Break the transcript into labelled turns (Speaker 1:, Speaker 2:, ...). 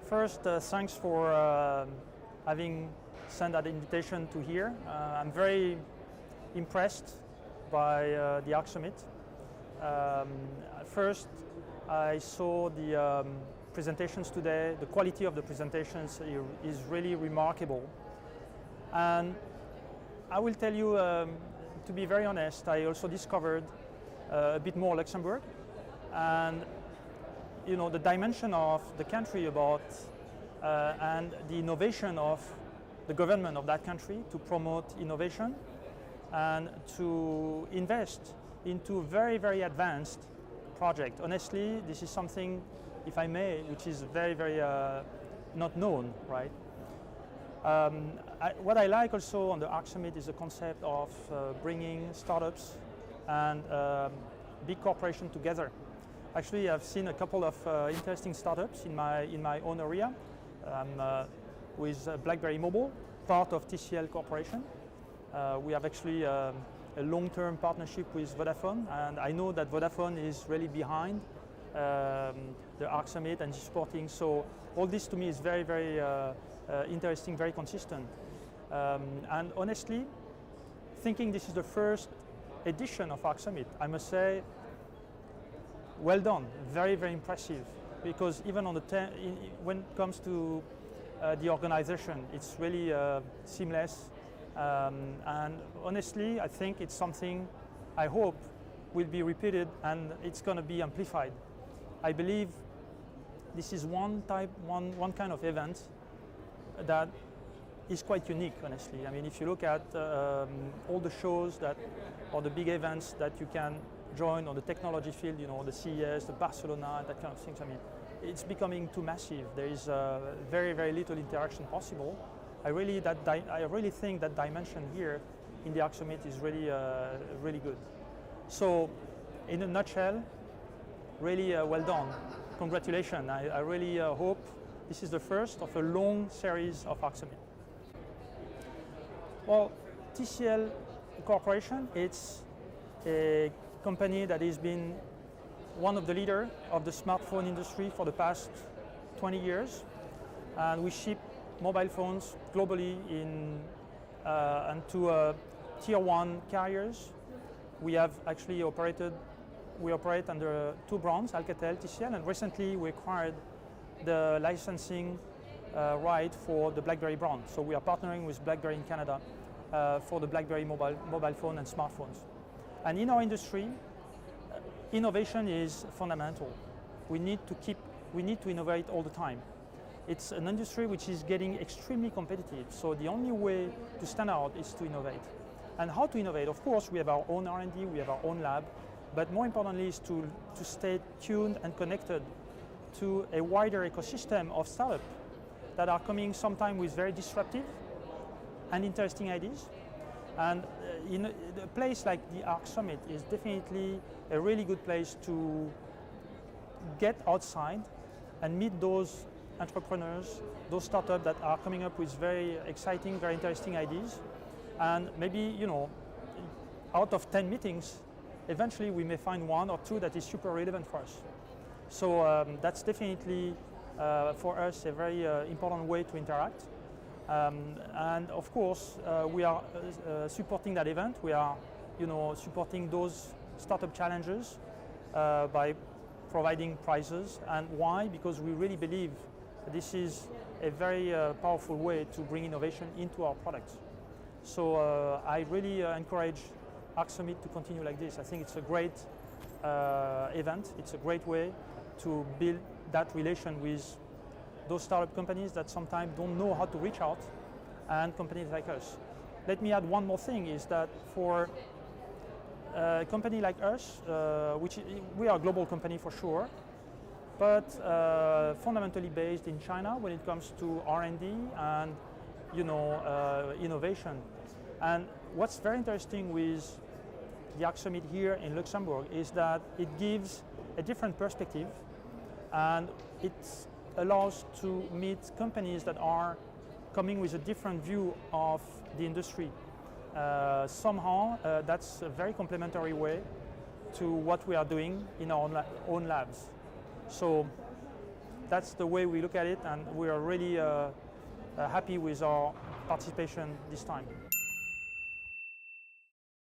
Speaker 1: First, thanks for having sent that invitation to here. I'm very impressed by the ARC Summit. First, I saw the presentations today. The quality of the presentations is really remarkable. And I will tell you, to be very honest, I also discovered a bit more Luxembourg. And you know, the dimension of the country about and the innovation of the government of that country to promote innovation and to invest into very, very advanced project. Honestly, this is something, if I may, which is very, very not known, right? What I like also on the ARC Summit is the concept of bringing startups and big corporations together. Actually, I've seen a couple of interesting startups in my own area. With Blackberry Mobile, part of TCL Corporation. We have actually a long-term partnership with Vodafone, and I know that Vodafone is really behind the ARC Summit and supporting. So all this to me is very, very interesting, very consistent. And honestly, thinking this is the first edition of ARC Summit, I must say, well done, very, very impressive. Because even on the when it comes to the organization, it's really seamless. And honestly, I think it's something I hope will be repeated and it's going to be amplified. I believe this is one kind of event that is quite unique, honestly. I mean, if you look at all the shows or the big events that you can join on the technology field, you know, the CES, the Barcelona, that kind of things. I mean, it's becoming too massive. There is very, very little interaction possible. I really think that dimension here in the ARC Summit is really, really good. So, in a nutshell, really well done. Congratulations. I really hope this is the first of a long series of ARC Summit. Well, TCL Corporation, it's a company that has been one of the leaders of the smartphone industry for the past 20 years. And we ship mobile phones globally and to tier 1 carriers. We operate under two brands, Alcatel, TCL, and recently we acquired the licensing right for the Blackberry brand. So we are partnering with Blackberry in Canada for the Blackberry mobile phone and smartphones. And in our industry, innovation is fundamental. We need to innovate all the time. It's an industry which is getting extremely competitive. So the only way to stand out is to innovate. And how to innovate? Of course, we have our own R&D, we have our own lab, but more importantly is to stay tuned and connected to a wider ecosystem of startups that are coming sometimes with very disruptive and interesting ideas. And in a place like the ARC Summit is definitely a really good place to get outside and meet those entrepreneurs, those startups that are coming up with very exciting, very interesting ideas. And maybe, you know, out of 10 meetings, eventually we may find one or two that is super relevant for us. So that's definitely for us a very important way to interact. And of course, we are supporting that event. We are, you know, supporting those startup challenges by providing prizes. And why? Because we really believe this is a very powerful way to bring innovation into our products. So I really encourage ARC Summit to continue like this. I think it's a great event. It's a great way to build that relation with those startup companies that sometimes don't know how to reach out, and companies like us. Let me add one more thing, is that for a company like us, which we are a global company for sure, but fundamentally based in China when it comes to R&D and, you know, innovation. And what's very interesting with the ARC Summit here in Luxembourg is that it gives a different perspective, and it allows to meet companies that are coming with a different view of the industry. Somehow that's a very complementary way to what we are doing in our own labs. So that's the way we look at it, and we are really happy with our participation this time.